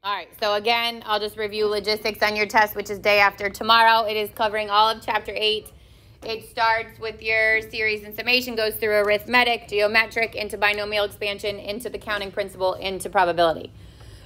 All right, so again, I'll just review logistics on your test, which is day after tomorrow. It is covering all of Chapter 8. It starts with your series and summation, goes through arithmetic, geometric, into binomial expansion, into the counting principle, into probability.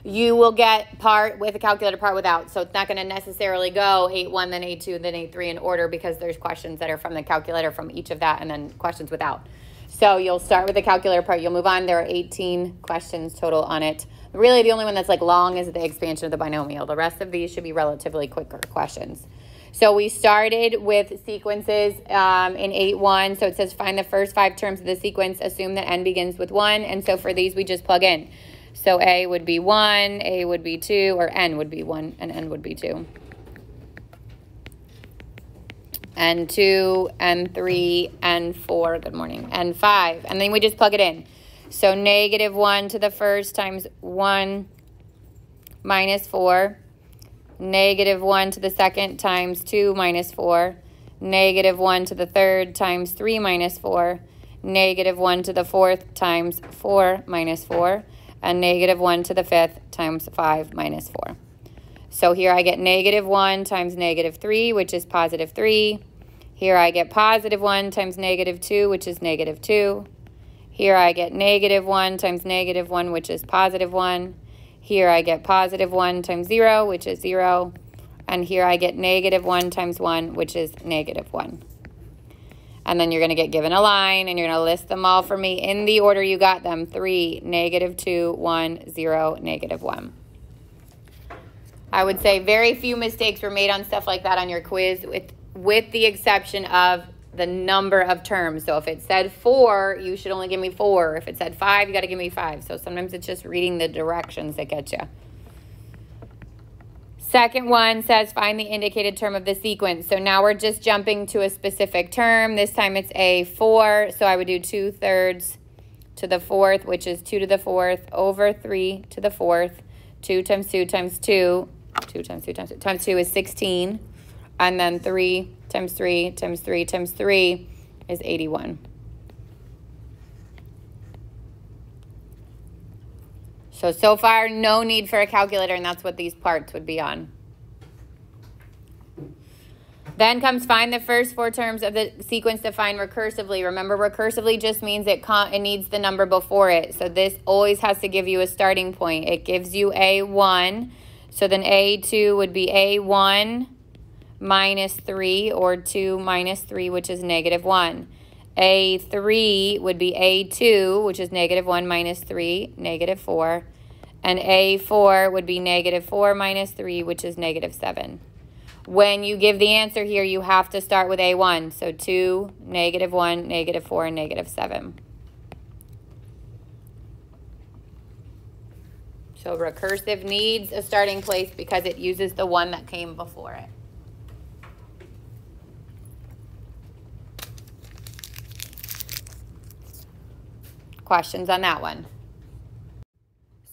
You will get part with a calculator, part without. So it's not going to necessarily go 8-1, then 8-2, then 8-3 in order, because there's questions that are from the calculator from each of that, and then questions without. So you'll start with the calculator part. You'll move on. There are 18 questions total on it. Really, the only one that's like long is the expansion of the binomial. The rest of these should be relatively quicker questions. So we started with sequences in 8-1. So it says find the first 5 terms of the sequence. Assume that n begins with 1. And so for these, we just plug in. So A would be 1, A would be 2, or N would be 1, and N would be 2. N2, N3, N4, good morning, N5. And then we just plug it in. So -1 to the first times 1 minus 4. -1 to the second times 2 minus 4. -1 to the third times 3 minus 4. -1 to the fourth times 4 minus 4. And -1 to the fifth times 5 minus 4. So here I get -1 times -3, which is positive 3. Here I get +1 times -2, which is -2. Here I get -1 times -1, which is +1. Here I get +1 times 0, which is 0. And here I get -1 times 1, which is -1. And then you're going to get given a line, and you're going to list them all for me in the order you got them. 3, -2, 1, 0, -1. I would say very few mistakes were made on stuff like that on your quiz, with the exception of the number of terms. So if it said 4, you should only give me 4. If it said 5, you got to give me 5. So sometimes it's just reading the directions that get you. Second one says find the indicated term of the sequence. So now we're just jumping to a specific term. This time it's A4. So I would do 2/3 to the fourth, which is 2 to the fourth, over 3 to the fourth. 2 times 2 times 2. 2 times 2 times 2 times 2 is 16. And then 3 times 3 times 3 times 3 is 81. So far, no need for a calculator, and that's what these parts would be on. Then comes find the first 4 terms of the sequence defined recursively. Remember, recursively just means it needs the number before it. So this always has to give you a starting point. It gives you A1. So then A2 would be A1 minus 3, or 2 minus 3, which is -1. A3 would be A2, which is -1 minus 3, -4. And A4 would be -4 minus 3, which is -7. When you give the answer here, you have to start with A1. So 2, -1, -4, and -7. So recursive needs a starting place because it uses the one that came before it. Questions on that one?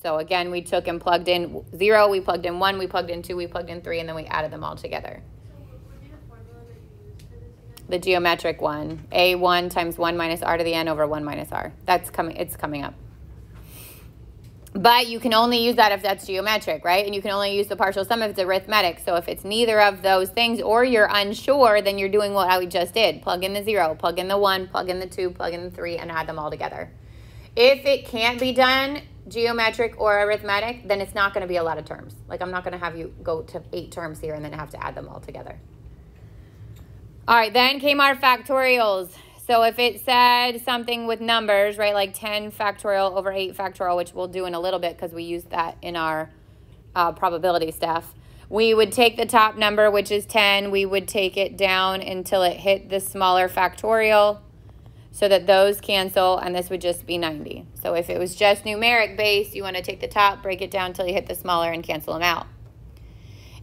So again, we took and plugged in 0, we plugged in 1, we plugged in 2, we plugged in 3, and then we added them all together. So what would be the formula that you used for this again? The geometric one, A1 times 1 minus r to the n over 1 minus r. It's coming up. But you can only use that if that's geometric, right? And you can only use the partial sum if it's arithmetic. So if it's neither of those things, or you're unsure, then you're doing what we just did. Plug in the 0, plug in the 1, plug in the 2, plug in the 3, and add them all together. If it can't be done geometric or arithmetic, then it's not going to be a lot of terms. Like, I'm not going to have you go to 8 terms here and then have to add them all together. All right, then came our factorials. So if it said something with numbers, right, like 10 factorial over 8 factorial, which we'll do in a little bit because we use that in our probability stuff, we would take the top number, which is 10. We would take it down until it hit the smaller factorial, so that those cancel, and this would just be 90. So if it was just numeric base, you want to take the top, break it down until you hit the smaller, and cancel them out.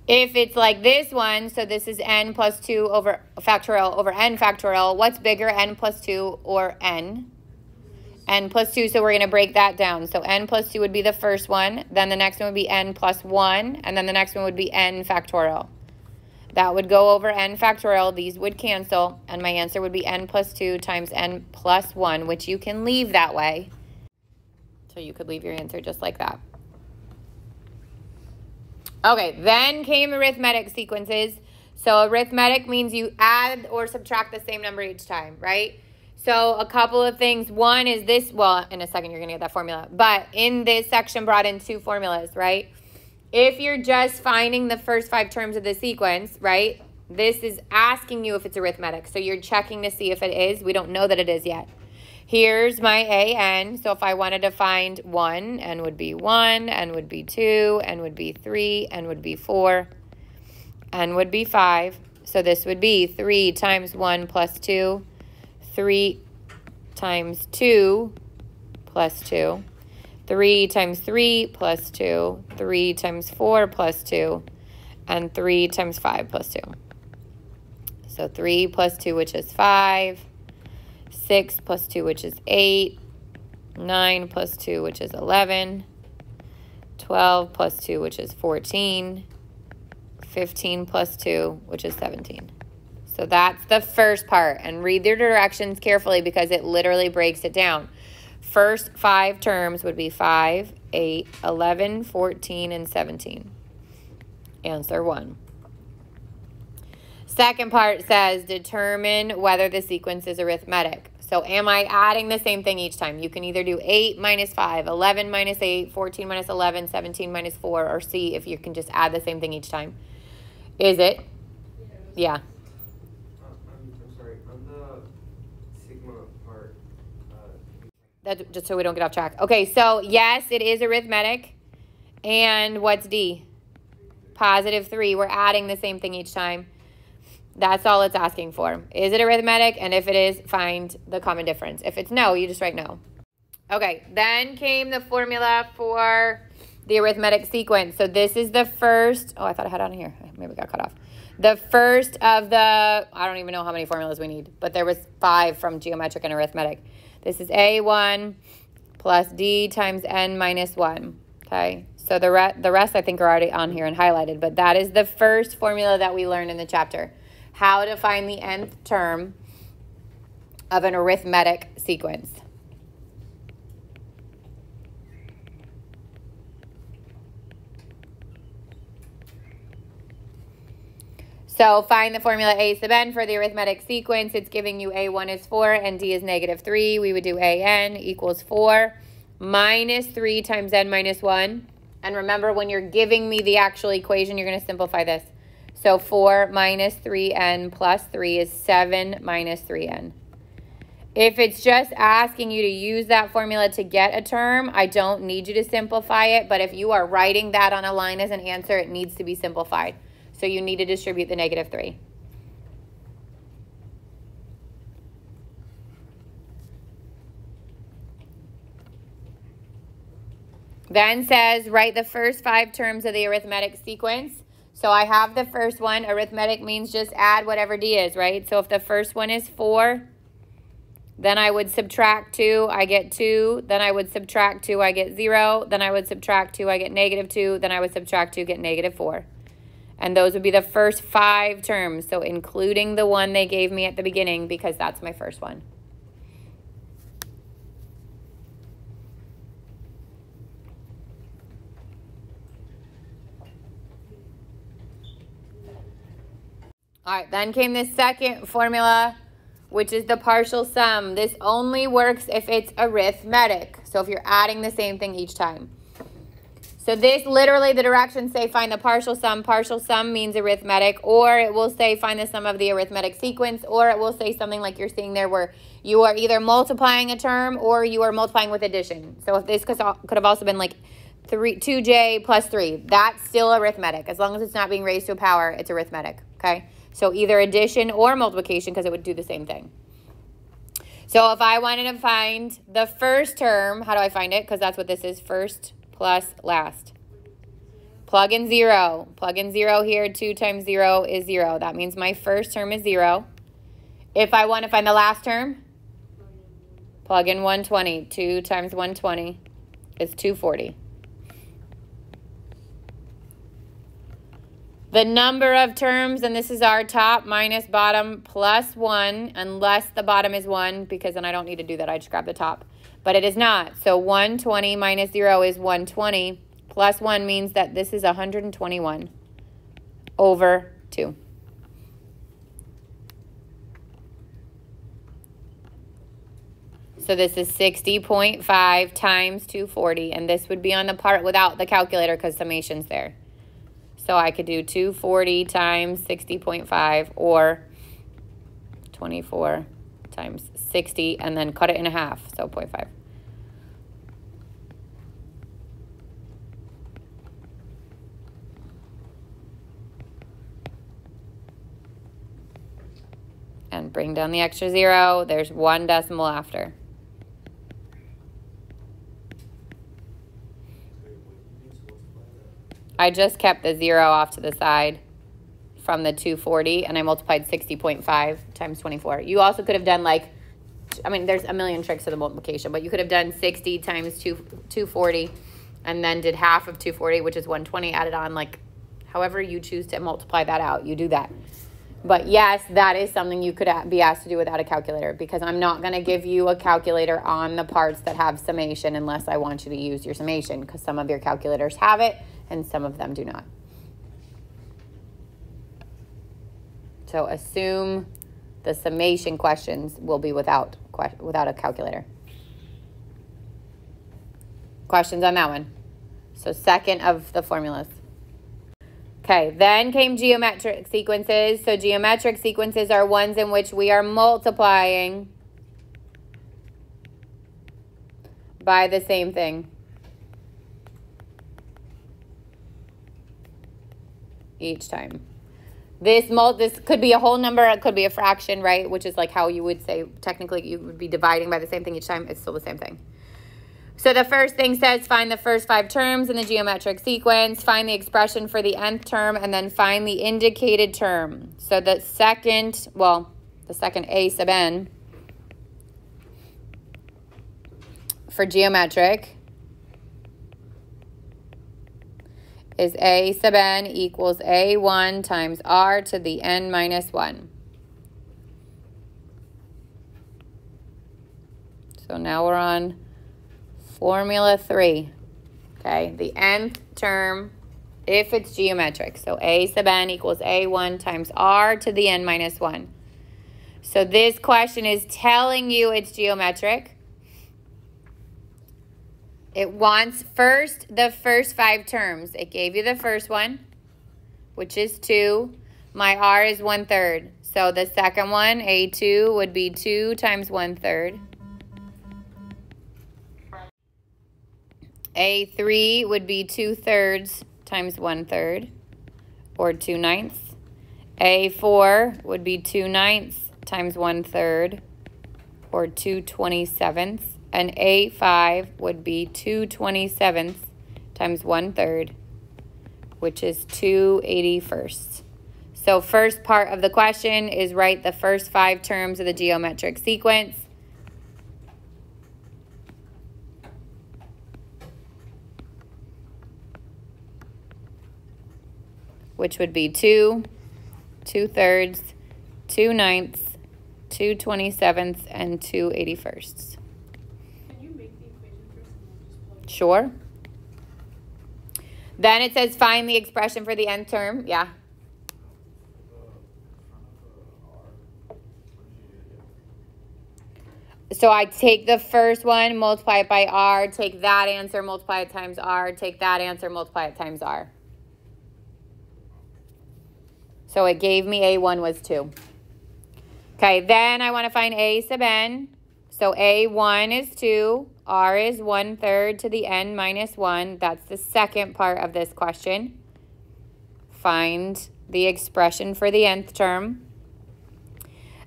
If it's like this one, so this is n plus 2 over factorial over n factorial, what's bigger, n plus 2 or n? N plus 2, so we're going to break that down. So n plus 2 would be the first one, then the next one would be n plus 1, and then the next one would be n factorial. That would go over n factorial. These would cancel, and my answer would be n plus 2 times n plus 1, which you can leave that way. So you could leave your answer just like that. Okay, then came arithmetic sequences. So arithmetic means you add or subtract the same number each time, right? So a couple of things. One is this, well, in a second you're going to get that formula. But in this section brought in 2 formulas, right? If you're just finding the first 5 terms of the sequence, right? This is asking you if it's arithmetic. So you're checking to see if it is. We don't know that it is yet. Here's my AN. So if I wanted to find 1, N would be 1, N would be 2, N would be 3, N would be 4, N would be 5. So this would be 3 times 1 plus 2, 3 times 2 plus 2, 3 times 3 plus 2, 3 times 4 plus 2, and 3 times 5 plus 2. So 3 plus 2, which is 5, 6 plus 2, which is 8, 9 plus 2, which is 11, 12 plus 2, which is 14, 15 plus 2, which is 17. So that's the first part. And read the directions carefully because it literally breaks it down. First 5 terms would be 5, 8, 11, 14, and 17. Answer 1. Second part says determine whether the sequence is arithmetic. So am I adding the same thing each time? You can either do 8 minus 5, 11 minus 8, 14 minus 11, 17 minus 4, or see if you can just add the same thing each time. Is it? Yeah. I'm sorry, on the sigma part. That's just so we don't get off track. Okay, so yes, it is arithmetic. And what's D? Positive 3. We're adding the same thing each time. That's all it's asking for. Is it arithmetic? And if it is, find the common difference. If it's no, you just write no. Okay, then came the formula for the arithmetic sequence. So this is the first, oh, I thought I had it on here. Maybe it got cut off. The first of the, I don't even know how many formulas we need, but there was 5 from geometric and arithmetic. This is A1 plus D times N minus 1, okay? So the rest I think are already on here and highlighted, but that is the first formula that we learned in the chapter. How to find the nth term of an arithmetic sequence. So find the formula A sub n for the arithmetic sequence. It's giving you A1 is 4 and D is negative 3. We would do AN equals 4 minus 3 times n minus 1. And remember, when you're giving me the actual equation, you're going to simplify this. So 4 minus 3n plus 3 is 7 minus 3n. If it's just asking you to use that formula to get a term, I don't need you to simplify it. But if you are writing that on a line as an answer, it needs to be simplified. So you need to distribute the negative 3. Then says, write the first 5 terms of the arithmetic sequence. So I have the first one. Arithmetic means just add whatever D is, right? So if the first one is 4, then I would subtract 2, I get 2. Then I would subtract 2, I get 0. Then I would subtract 2, I get negative 2. Then I would subtract 2, get negative 4. And those would be the first 5 terms. So including the one they gave me at the beginning because that's my first one. All right, then came the second formula, which is the partial sum. This only works if it's arithmetic. So if you're adding the same thing each time. So this literally, the directions say find the partial sum. Partial sum means arithmetic, or it will say find the sum of the arithmetic sequence, or it will say something like you're seeing there where you are either multiplying a term or you are multiplying with addition. So if this could have also been like 2j plus 3. That's still arithmetic. As long as it's not being raised to a power, it's arithmetic, okay? So either addition or multiplication because it would do the same thing. So if I wanted to find the first term, how do I find it? Because that's what this is, first plus last. Plug in 0. Plug in 0 here. 2 times 0 is 0. That means my first term is 0. If I want to find the last term, plug in 120. 2 times 120 is 240. The number of terms, and this is our top minus bottom plus 1, unless the bottom is 1, because then I don't need to do that. I just grab the top. But it is not. So 120 minus 0 is 120, Plus 1 means that this is 121 over 2. So this is 60.5 times 240, and this would be on the part without the calculator because summation's there. So I could do 240 times 60.5 or 24 times 60 and then cut it in half, so 0.5. And bring down the extra 0. There's 1 decimal after. I just kept the 0 off to the side from the 240, and I multiplied 60.5 times 24. You also could have done like, I mean, there's a million tricks to the multiplication, but you could have done 60 times 240 and then did half of 240, which is 120, added on, like however you choose to multiply that out, you do that. But yes, that is something you could be asked to do without a calculator, because I'm not going to give you a calculator on the parts that have summation unless I want you to use your summation, because some of your calculators have it and some of them do not. So assume the summation questions will be without a calculator. Questions on that one? So second of the formulas. Okay, then came geometric sequences. So geometric sequences are ones in which we are multiplying by the same thing each time. This could be a whole number, it could be a fraction, right? Which is like how you would say, technically you would be dividing by the same thing each time. It's still the same thing. So the first thing says find the first 5 terms in the geometric sequence, find the expression for the nth term, and then find the indicated term. So the second A sub n for geometric is A sub n equals A1 times R to the n minus 1. So now we're on Formula 3, okay, the nth term, if it's geometric. So A sub n equals A1 times R to the n minus 1. So this question is telling you it's geometric. It wants the first 5 terms. It gave you the first one, which is 2. My R is 1/3. So the second one, A2, would be 2 times 1/3. A3 would be 2/3 times 1/3, or 2/9. A4 would be 2/9 times 1/3, or 2/27. And A5 would be 2/27 times 1/3, which is 2/81. So first part of the question is write the first 5 terms of the geometric sequence. Which would be 2, 2/3, 2/9, 2/27, and 2/81. Can you make the equation first and then just plug it in? Sure. Then it says find the expression for the nth term. Yeah. So I take the first one, multiply it by R, take that answer, multiply it times R, take that answer, multiply it times R. So it gave me A1 was 2. Okay, then I want to find A sub n. So A1 is 2, R is 1/3 to the n minus 1. That's the second part of this question. Find the expression for the nth term.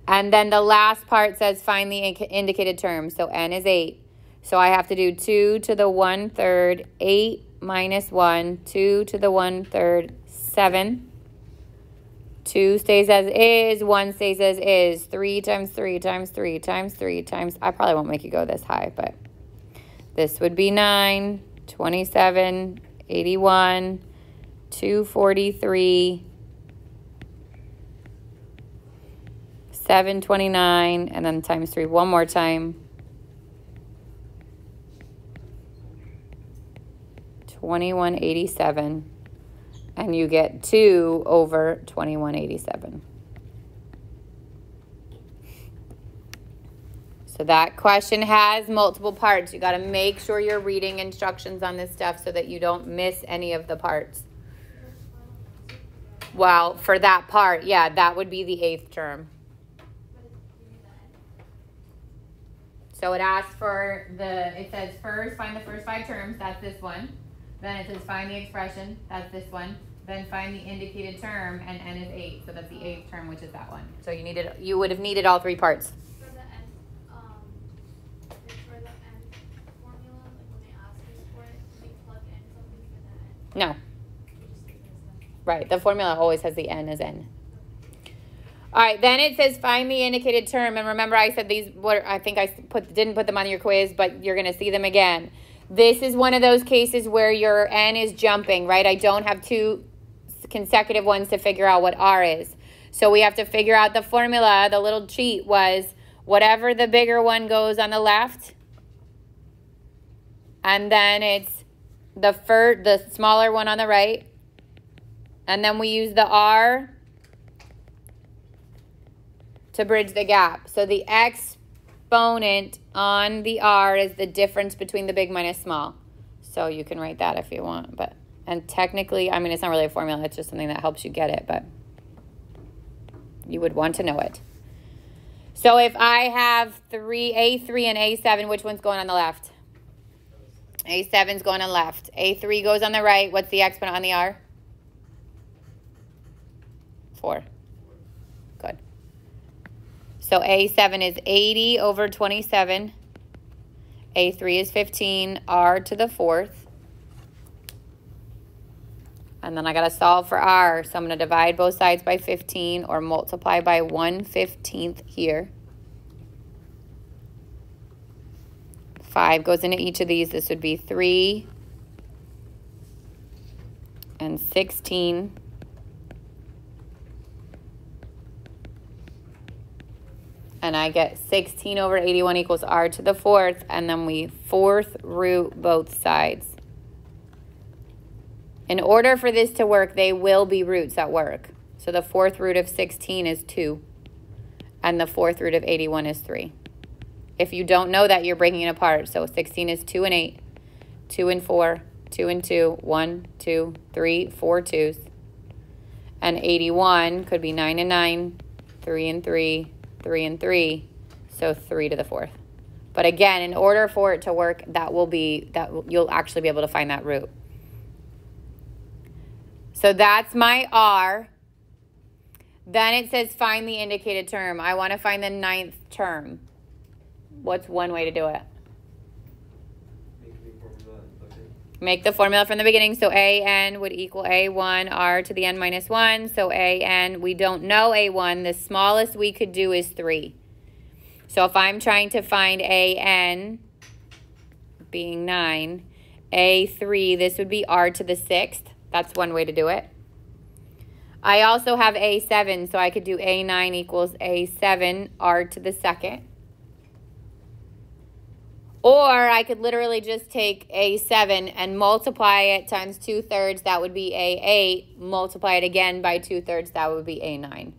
And then the last part says find the indicated term. So n is 8. So I have to do 2 to the 1/3, 8 minus 1, 2 to the 1/3, 7. 2 stays as is, 1 stays as is. 3 times 3 times 3 times 3 times, I probably won't make you go this high, but this would be 9, 27, 81, 243, 729, and then times 3 one more time. 2187. And you get 2 over 2187. So that question has multiple parts. You got to make sure you're reading instructions on this stuff so that you don't miss any of the parts. Well, for that part, yeah, that would be the 8th term. So it asks for it says first, find the first 5 terms, that's this one. Then it says find the expression, that's this one. Then find the indicated term, and n is 8, so that's the 8th term, which is that one. So you would have needed all 3 parts. For the n, for the n formula, like when they ask you for it, do you plug in something for the n? No. You just leave it as that. Right, the formula always has the n as n. All right, then it says find the indicated term, and remember I said these were, I think I didn't put them on your quiz, but you're going to see them again. This is one of those cases where your n is jumping, right? I don't have 2 consecutive ones to figure out what r is. So we have to figure out the formula. The little cheat was whatever the bigger one goes on the left, and then it's the smaller one on the right, and then we use the r to bridge the gap. So the exponent on the r is the difference between the big minus small. So you can write that if you want, and technically, I mean, it's not really a formula, it's just something that helps you get it, but you would want to know it. So if I have A3 and A7, which one's going on the left? A7's going on the left. A3 goes on the right. What's the exponent on the r? 4. Good. So A7 is 80 over 27. A3 is 15, r to the 4th. And then I got to solve for r. So I'm going to divide both sides by 15 or multiply by 1/15 here. 5 goes into each of these. This would be 3 and 16. And I get 16 over 81 equals r to the 4th. And then we 4th root both sides. In order for this to work, they will be roots at work. So the 4th root of 16 is 2. And the 4th root of 81 is 3. If you don't know that, you're breaking it apart. So 16 is 2 and 8, 2 and 4, 2 and 2, 1, 2, 3, 4 2s. And 81 could be 9 and 9, 3 and 3, 3 and 3. So 3 to the 4th. But again, in order for it to work, you'll actually be able to find that root. So that's my r. Then it says find the indicated term. I want to find the 9th term. What's one way to do it? Make the formula from the beginning. So a_n would equal a1 r to the n minus 1. So a_n, we don't know a1. The smallest we could do is 3. So if I'm trying to find a_n being 9, a3, this would be r to the 6th. That's one way to do it. I also have a7, so I could do a9 equals a7 r to the 2nd. Or I could literally just take a7 and multiply it times 2/3. That would be a8. Multiply it again by 2/3. That would be a9.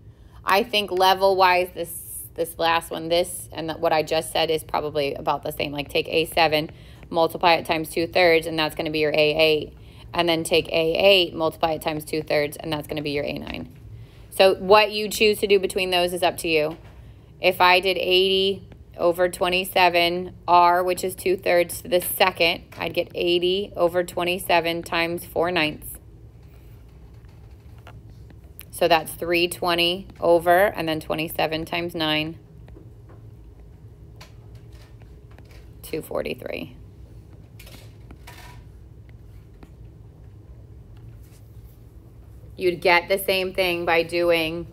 I think level-wise, this last one, and what I just said is probably about the same. Like take a7, multiply it times 2/3, and that's going to be your a8. And then take a8, multiply it times 2/3, and that's going to be your a9. So what you choose to do between those is up to you. If I did 80 over 27 r, which is 2/3 to the 2nd, I'd get 80 over 27 times 4/9. So that's 320 over, and then 27 times 9, 243. You'd get the same thing by doing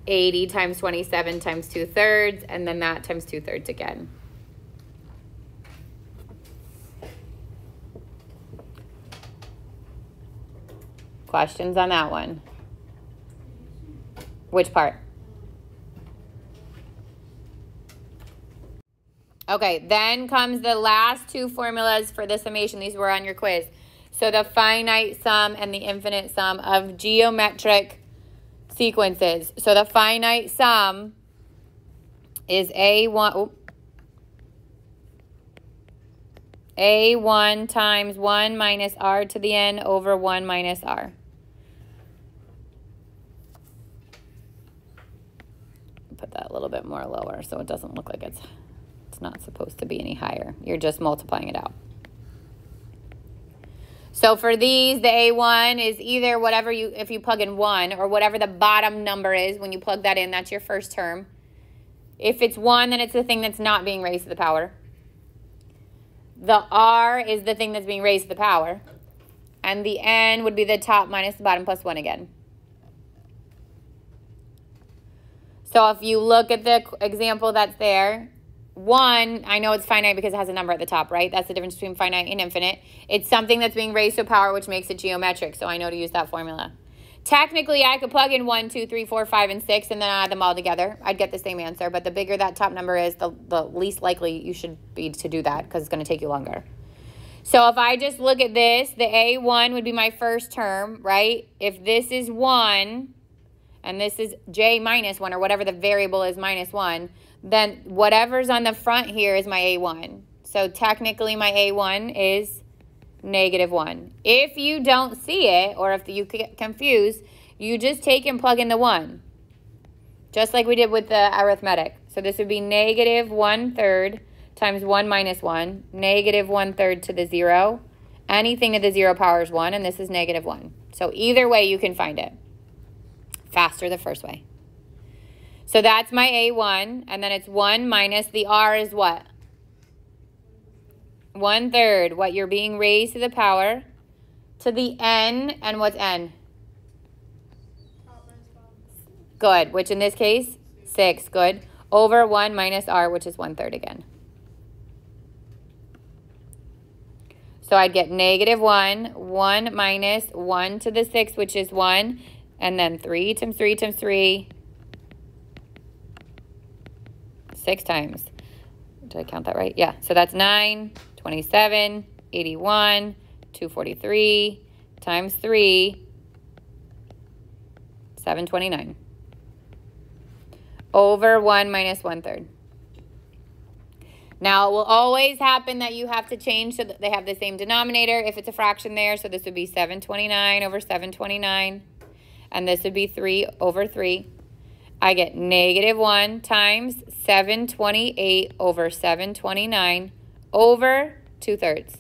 80 times 27 times 2/3, and then that times 2/3 again. Questions on that one? Which part? Okay, then comes the last 2 formulas for the summation. These were on your quiz. So the finite sum and the infinite sum of geometric sequences. So the finite sum is A1 times 1 minus r to the n over 1 minus r. Put that a little bit more lower so it doesn't look like it's not supposed to be any higher. You're just multiplying it out. So for these, the A1 is either whatever if you plug in 1 or whatever the bottom number is when you plug that in, that's your first term. If it's 1, then it's the thing that's not being raised to the power. The r is the thing that's being raised to the power. And the n would be the top minus the bottom plus 1 again. So if you look at the example that's there, 1, I know it's finite because it has a number at the top, right? That's the difference between finite and infinite. It's something that's being raised to a power, which makes it geometric, so I know to use that formula. Technically, I could plug in 1, 2, 3, 4, 5, and 6, and then add them all together. I'd get the same answer, but the bigger that top number is, the least likely you should be to do that because it's going to take you longer. So if I just look at this, the A1 would be my first term, right? If this is 1, and this is j minus 1, or whatever the variable is minus 1, then whatever's on the front here is my A1. So technically my A1 is -1. If you don't see it, or if you get confused, you just take and plug in the 1. Just like we did with the arithmetic. So this would be -1/3 times 1 minus 1, -1/3 to the 0. Anything to the 0 power is 1, and this is -1. So either way you can find it. Faster the first way. So that's my A1, and then it's 1 minus the r is what? 1/3, what you're being raised to the power, to the n, and what's n? Good, which in this case, 6, good, over 1 minus r, which is 1/3 again. So I'd get -1, 1 minus 1 to the 6, which is 1, and then 3 times 3 times 3, 6 times. Did I count that right? Yeah, so that's 9, 27, 81, 243, times 3, 729. Over 1 minus 1/3. Now, it will always happen that you have to change so that they have the same denominator if it's a fraction there. So this would be 729 over 729. And this would be 3 over 3. I get -1 times 728 over 729 over 2/3.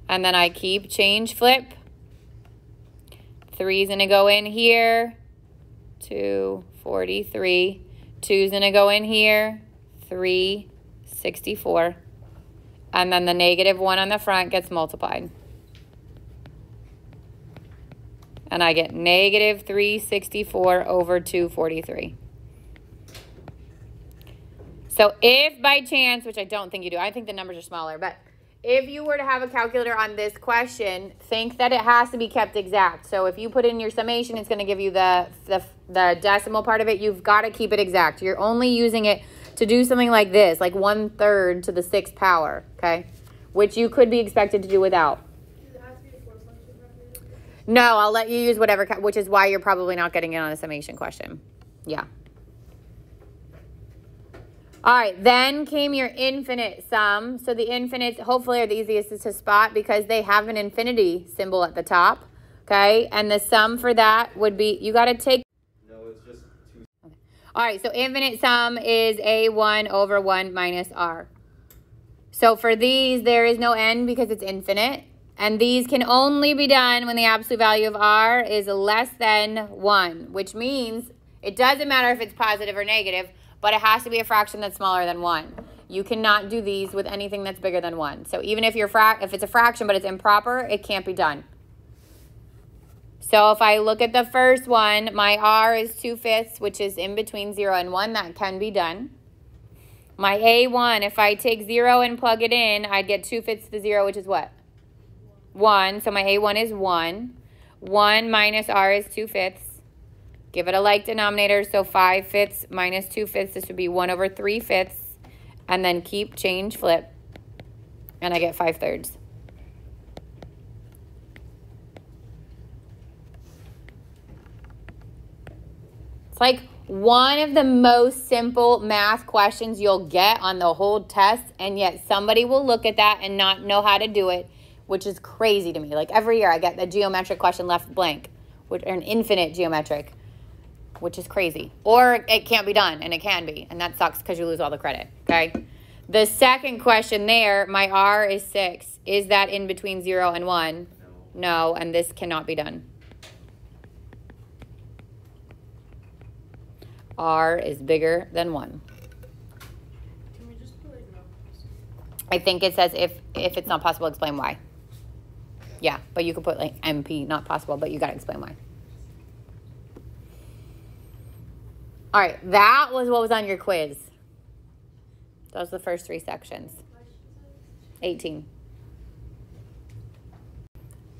And then I keep change flip. 3's going to go in here. 243. 2's going to go in here. 364. And then the -1 on the front gets multiplied. And I get -364 over 243. So if by chance, which I don't think you do, I think the numbers are smaller, but if you were to have a calculator on this question, think that it has to be kept exact. So if you put in your summation, it's going to give you the decimal part of it. You've got to keep it exact. You're only using it to do something like this, like 1/3 to the 6th power, okay? Which you could be expected to do without. No, I'll let you use whatever, which is why you're probably not getting it on a summation question. Yeah. All right, then came your infinite sum. So the infinites hopefully are the easiest to spot because they have an infinity symbol at the top, okay? And the sum for that would be, you got to take. No, it's just 2. Okay. All right, so infinite sum is A1 over 1 minus r. So for these, there is no n because it's infinite. And these can only be done when the absolute value of r is less than 1, which means it doesn't matter if it's positive or negative, but it has to be a fraction that's smaller than 1. You cannot do these with anything that's bigger than 1. So even if if it's a fraction but it's improper, it can't be done. So if I look at the first one, my r is 2/5, which is in between 0 and 1. That can be done. My A1, if I take 0 and plug it in, I'd get 2/5 to the 0, which is what? 1. So my A1 is 1. 1 minus r is 2/5. Give it a like denominator, so 5/5 minus 2/5, this would be 1 over 3/5. And then keep change flip. and I get 5/3. It's like one of the most simple math questions you'll get on the whole test, and yet somebody will look at that and not know how to do it, which is crazy to me. Like every year I get a geometric question left blank, or an infinite geometric, which is crazy. Or it can't be done, and it can be, and that sucks because you lose all the credit, okay? The second question there, my R is 6. Is that in between 0 and 1? No, and this cannot be done. R is bigger than 1. Can we just put like no? I think it says if it's not possible, explain why. Yeah, but you could put like MP, not possible, but you got to explain why. All right, that was what was on your quiz. Those are the first 3 sections. 18.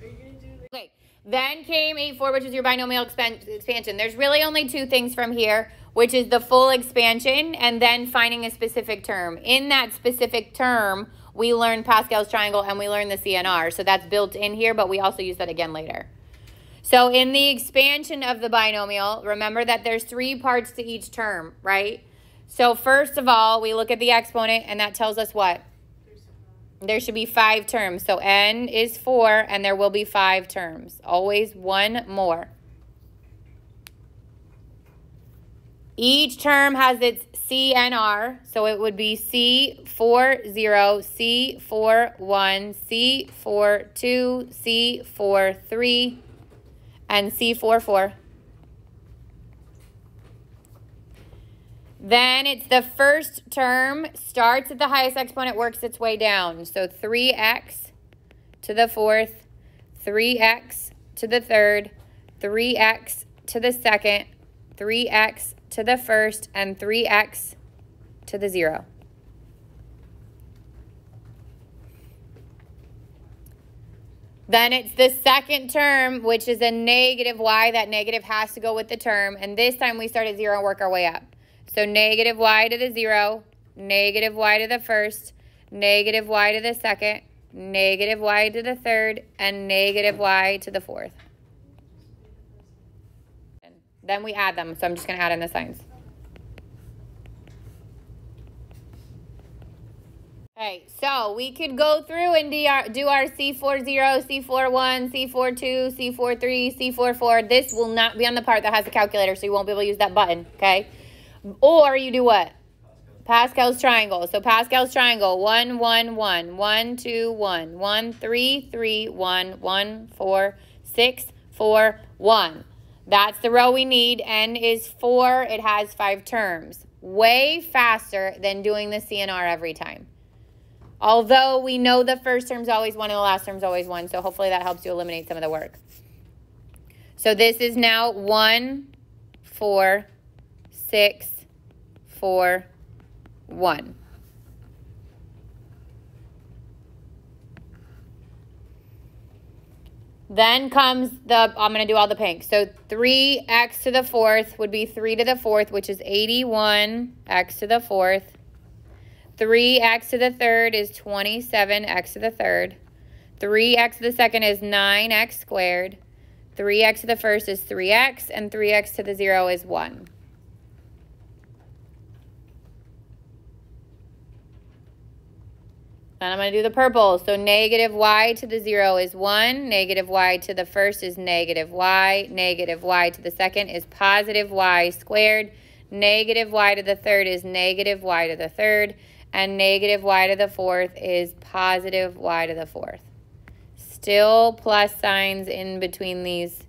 Are you gonna do like Okay, then came 8-4, which is your binomial expansion. There's really only 2 things from here, which is the full expansion and then finding a specific term. In that specific term, we learn Pascal's triangle and we learn the CNR. So that's built in here, but we also use that again later. So in the expansion of the binomial, remember that there's 3 parts to each term, right? So first of all, we look at the exponent, and that tells us what? There should be 5 terms. So n is 4, and there will be 5 terms. Always one more. Each term has its CNR, so it would be C40, C41, C42, C43, and C44. Then it's the first term, starts at the highest exponent, works its way down. So 3x to the 4th, 3x to the 3rd, 3x to the 2nd, 3x to the 1st, and 3x to the 0. Then it's the second term, which is a negative y. That negative has to go with the term. And this time we start at 0 and work our way up. So negative y to the 0, negative y to the 1st, negative y to the 2nd, negative y to the 3rd, and negative y to the 4th. Then we add them, so I'm just going to add in the signs. Okay, so we could go through and do our C40, C41, C42, C43, C44. This will not be on the part that has the calculator, so you won't be able to use that button, okay? Or you do what? Pascal's triangle. So Pascal's triangle, 1, 1, 1, 1, 2, 1, 1, 3, 3, 1, 1, 4, 6, 4, 1. That's the row we need. N is 4. It has 5 terms. Way faster than doing the CNR every time. Although we know the first term's always 1 and the last term's always 1, so hopefully that helps you eliminate some of the work. So this is now 1, 4, 6, 4, 1. Then comes I'm going to do all the pink. So 3x to the 4th would be 3 to the 4th, which is 81x to the 4th. 3x to the 3rd is 27x to the 3rd. 3x to the 2nd is 9x squared. 3x to the 1st is 3x, and 3x to the 0 is 1. And I'm going to do the purple. So negative y to the 0 is 1. Negative y to the 1st is negative y. Negative y to the 2nd is positive y squared. Negative y to the 3rd is negative y to the 3rd. And negative y to the 4th is positive y to the 4th. Still plus signs in between these.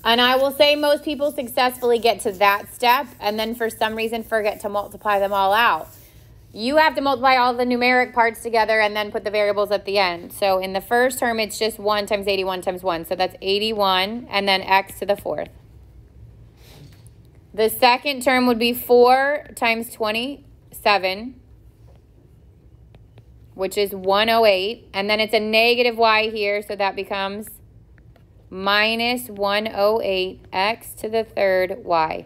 And I will say most people successfully get to that step and then for some reason forget to multiply them all out. You have to multiply all the numeric parts together and then put the variables at the end. So in the first term, it's just 1 times 81 times 1. So that's 81 and then x to the 4th. The second term would be 4 times 27, which is 108. And then it's a negative y here, so that becomes minus 108 x to the 3rd y.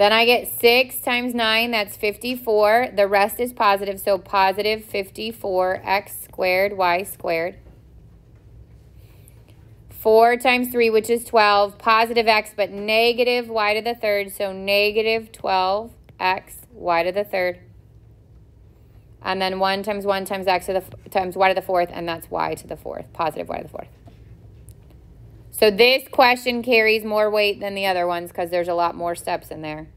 Then I get 6 times 9, that's 54. The rest is positive, so positive 54x squared, y squared. 4 times 3, which is 12, positive x, but negative y to the third, so negative 12x y to the third. And then 1 times x to the times y to the fourth, and that's y to the fourth, positive y to the fourth. So this question carries more weight than the other ones because there's a lot more steps in there.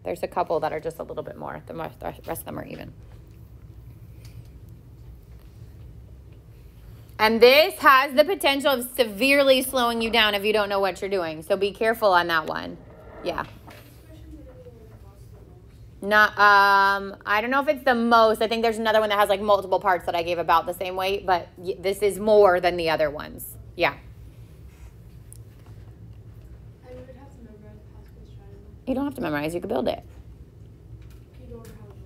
There's a couple that are just a little bit more. The rest of them are even. And this has the potential of severely slowing you down if you don't know what you're doing. So be careful on that one. Yeah. Not, I don't know if it's the most. I think there's another one that has like multiple parts that I gave about the same weight, but this is more than the other ones. Yeah. You don't have to memorize. You can build it.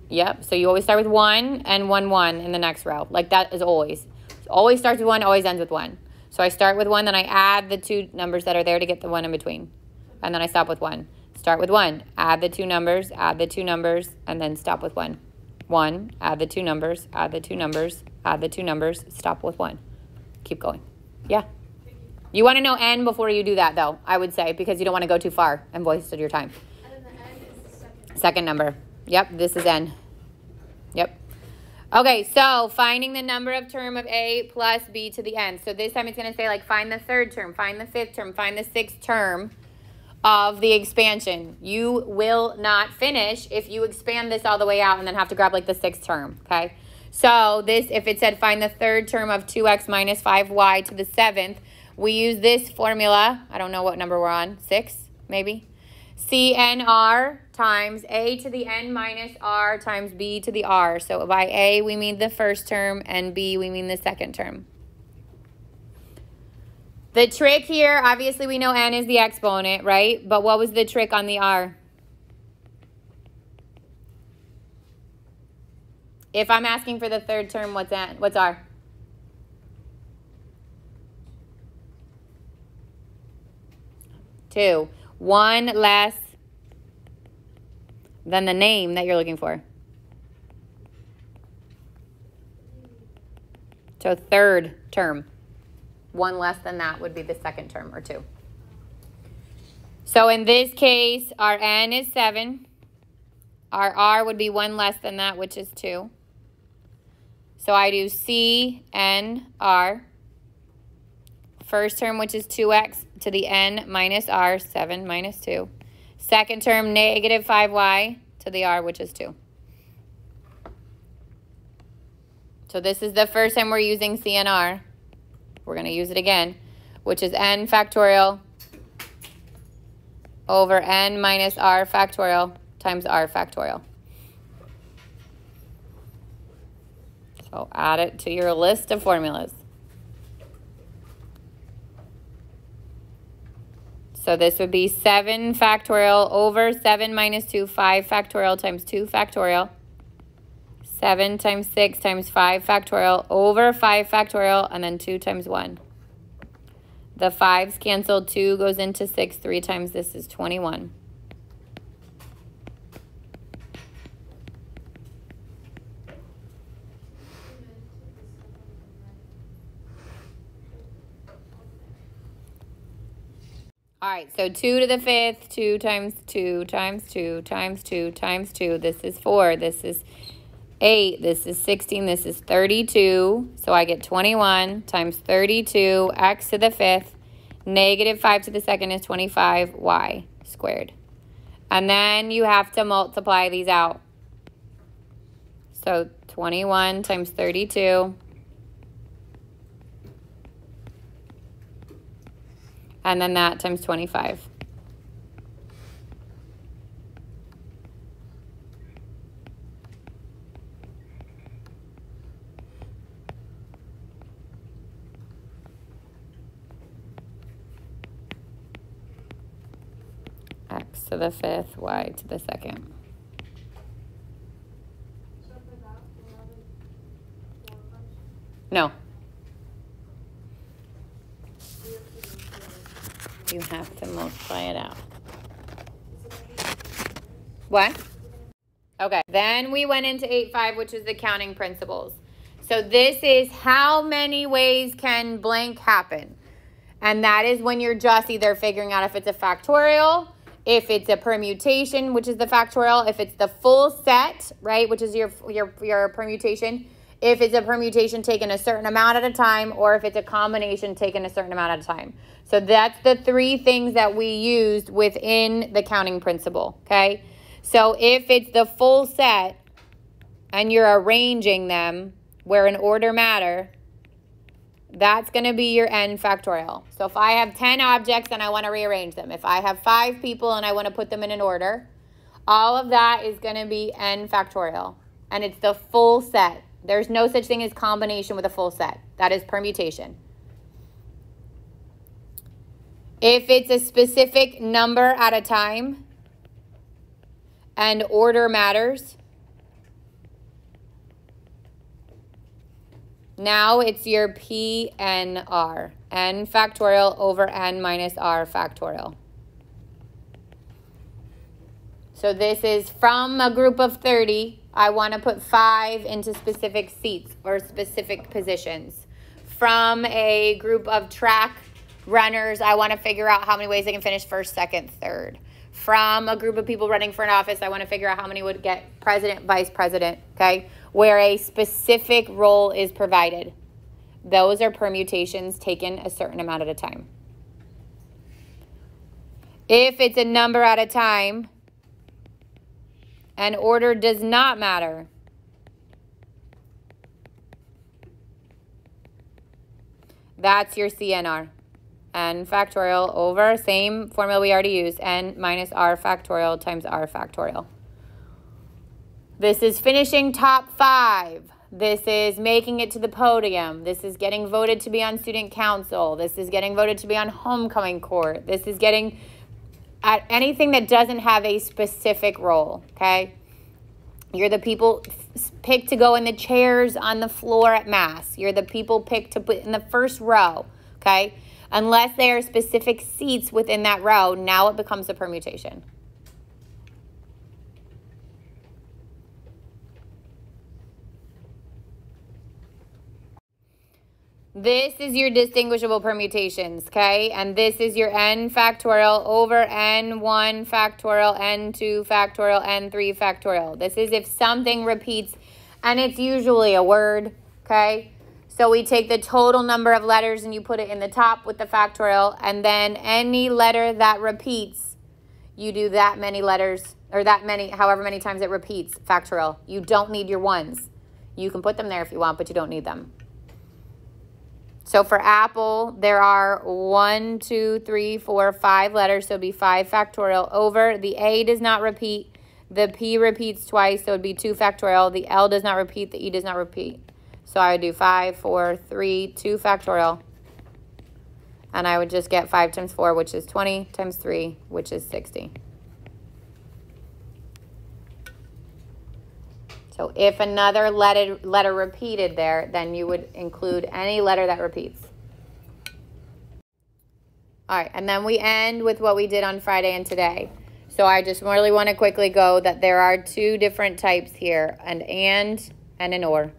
Yep. So you always start with 1 and 1, 1 in the next row. Like that is always. So always starts with 1, always ends with 1. So I start with 1, then I add the 2 numbers that are there to get the 1 in between. And then I stop with 1. Start with 1, add the 2 numbers, and then stop with 1. 1, add the 2 numbers, add the 2 numbers, add the 2 numbers, stop with 1. Keep going. Yeah. You want to know n before you do that, though, I would say, because you don't want to go too far and waste your time. And then the n is the second number. Yep, this is n. Yep. Okay, so finding the number of term of a plus b to the n. So this time it's going to say, like, find the third term, find the fifth term, find the sixth term of the expansion. You will not finish if you expand this all the way out and then have to grab, like, the sixth term, okay? So this, if it said find the third term of 2x minus 5y to the 7th, we use this formula. I don't know what number we're on. 6, maybe? CNR times a to the n minus r times b to the r. So by a, we mean the first term, and b, we mean the second term. The trick here, obviously we know n is the exponent, right? But what was the trick on the r? If I'm asking for the third term, what's n? What's r? Two. 1 less than the name that you're looking for. So third term. 1 less than that would be the second term, or 2. So in this case, our n is 7. Our r would be 1 less than that, which is 2. So I do C, N, R. First term, which is 2x to the n minus r, 7 minus 2. Second term, negative 5y to the r, which is 2. So this is the first time we're using CNR. We're going to use it again, which is n factorial over n minus r factorial times r factorial. So add it to your list of formulas. So this would be 7 factorial over 7 minus 2, 5 factorial times 2 factorial. 7 times 6 times 5 factorial over 5 factorial, and then 2 times 1. The 5's canceled, 2 goes into 6 3 times. This is 21. All right, so 2 to the 5th, 2 times 2 times 2 times 2 times 2. This is 4. This is 8. This is 16. This is 32. So I get 21 times 32, x to the 5th. Negative 5 to the 2nd is 25y squared. And then you have to multiply these out. So 21 times 32. And then that times 25. X to the 5th, y to the 2nd. No. You have to multiply it out. What? Okay, then we went into 8.5, which is the counting principles. So this is how many ways can blank happen. And that is when you're just either figuring out if it's a factorial, if it's a permutation, which is the factorial, if it's the full set, right, which is your permutation, if it's a permutation taken a certain amount at a time, or if it's a combination taken a certain amount at a time. So that's the three things that we used within the counting principle, okay? So if it's the full set and you're arranging them where an order matter, that's going to be your n factorial. So if I have 10 objects and I want to rearrange them, if I have 5 people and I want to put them in an order, all of that is going to be n factorial. And it's the full set. There's no such thing as combination with a full set. That is permutation. If it's a specific number at a time and order matters, now it's your PNR, n factorial over n minus r factorial. So this is from a group of 30, I want to put 5 into specific seats or specific positions. From a group of track runners, I want to figure out how many ways they can finish first, second, third. From a group of people running for an office, I want to figure out how many would get president, vice president, okay? Where a specific role is provided. Those are permutations taken a certain amount at a time. If it's a number at a time and order does not matter, that's your CNR. N factorial over, same formula we already used, n minus r factorial times r factorial. This is finishing top 5. This is making it to the podium. This is getting voted to be on student council. This is getting voted to be on homecoming court. This is getting at anything that doesn't have a specific role, okay? You're the people picked to go in the chairs on the floor at mass. You're the people picked to put in the first row, okay? Unless there are specific seats within that row, now it becomes a permutation. This is your distinguishable permutations, okay? And this is your n factorial over n1 factorial, n2 factorial, n3 factorial. This is if something repeats, and it's usually a word, okay? So we take the total number of letters and you put it in the top with the factorial, and then any letter that repeats, you do that many letters, or that many, however many times it repeats, factorial. You don't need your ones. You can put them there if you want, but you don't need them. So for apple, there are 1, 2, 3, 4, 5 letters, so it'd be 5 factorial over. The A does not repeat. The P repeats twice, so it'd be 2 factorial. The L does not repeat. The E does not repeat. So I would do 5, 4, 3, 2 factorial. And I would just get 5 times 4, which is 20, times 3, which is 60. So if another letter repeated there, then you would include any letter that repeats. All right, and then we end with what we did on Friday and today. So I just really want to quickly go that there are 2 different types here, an and an or.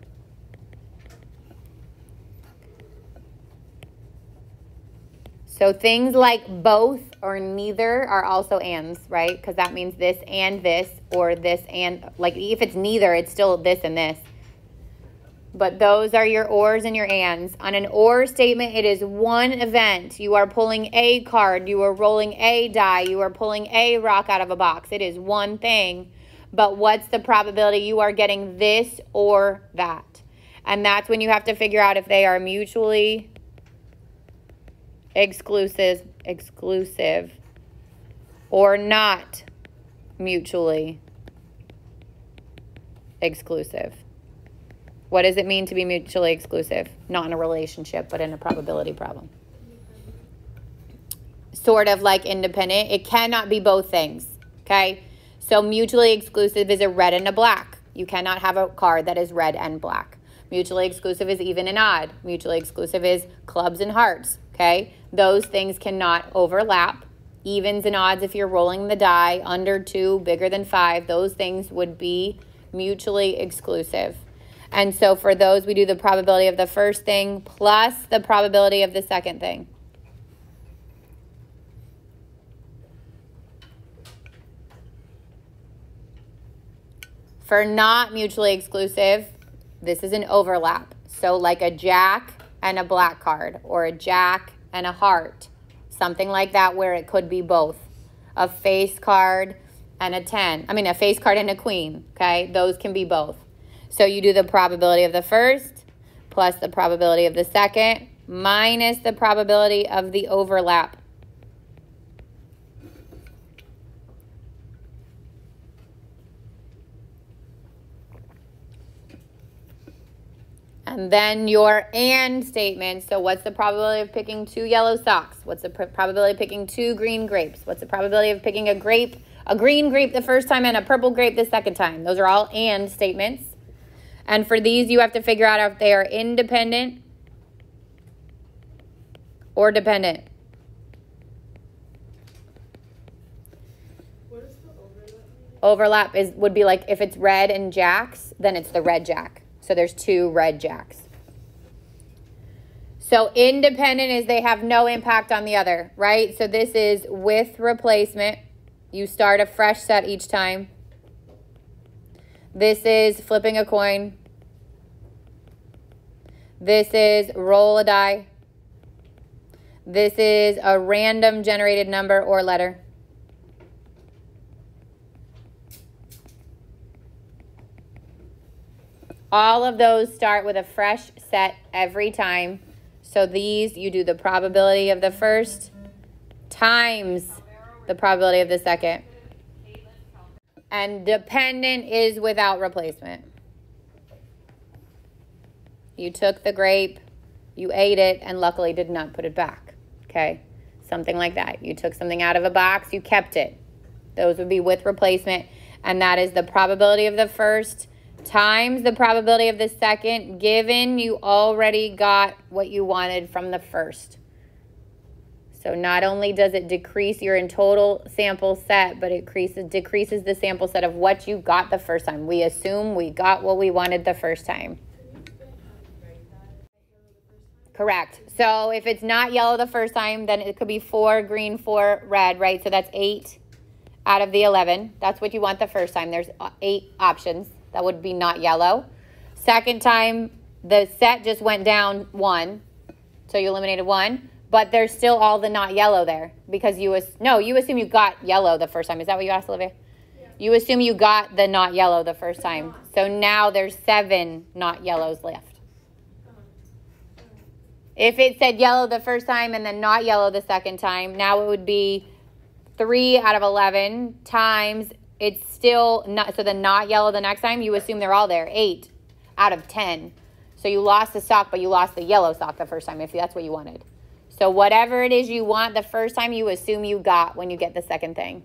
So things like both or neither are also ands, right? Because that means this and this, or this and, like if it's neither, it's still this and this. But those are your ors and your ands. On an or statement, it is one event. You are pulling a card, you are rolling a die, you are pulling a rock out of a box. It is one thing. But what's the probability you are getting this or that? And that's when you have to figure out if they are mutually exclusive or not mutually exclusive. What does it mean to be mutually exclusive? Not in a relationship, but in a probability problem. Sort of like independent. It cannot be both things, okay? So mutually exclusive is a red and a black. You cannot have a card that is red and black. Mutually exclusive is even and odd. Mutually exclusive is clubs and hearts, okay? Those things cannot overlap. evens and odds if you're rolling the die, under 2, bigger than 5, those things would be mutually exclusive. And so for those, we do the probability of the first thing plus the probability of the second thing. For not mutually exclusive, this is an overlap. So like a jack and a black card, or a jack and a heart, something like that, where it could be both. A face card and a 10. A face card and a queen, okay? Those can be both. So you do the probability of the first plus the probability of the second minus the probability of the overlap. And then your and statement. So what's the probability of picking 2 yellow socks? What's the probability of picking 2 green grapes? What's the probability of picking a green grape the first time and a purple grape the second time? Those are all and statements. And for these, you have to figure out if they are independent or dependent. What is the overlap? Overlap would be like if it's red and jacks, then it's the red jack. So there's 2 red jacks. So independent is they have no impact on the other, right? So this is with replacement. You start a fresh set each time. This is flipping a coin. This is roll a die. This is a random generated number or letter. All of those start with a fresh set every time. So these, you do the probability of the first times the probability of the second. And dependent is without replacement. You took the grape, you ate it, and luckily did not put it back. Okay? Something like that. You took something out of a box, you kept it. Those would be with replacement. And that is the probability of the first times the probability of the second, given you already got what you wanted from the first. So not only does it decrease your in total sample set, but it decreases the sample set of what you got the first time. We assume we got what we wanted the first time. Correct. So if it's not yellow the first time, then it could be 4 green, 4 red, right? So that's 8 out of the 11. That's what you want the first time. There's 8 options. That would be not yellow. Second time, the set just went down 1. So you eliminated 1. But there's still all the not yellow there. Because you assume you got yellow the first time. Is that what you asked, Olivia? Yeah. You assume you got the not yellow the first time. So now there's 7 not yellows left. If it said yellow the first time and then not yellow the second time, now it would be 3 out of 11 times. It's still not, so the not yellow the next time, you assume they're all there. 8 out of 10. So you lost the sock, but you lost the yellow sock the first time, if that's what you wanted. So whatever it is you want the first time, you assume you got when you get the second thing.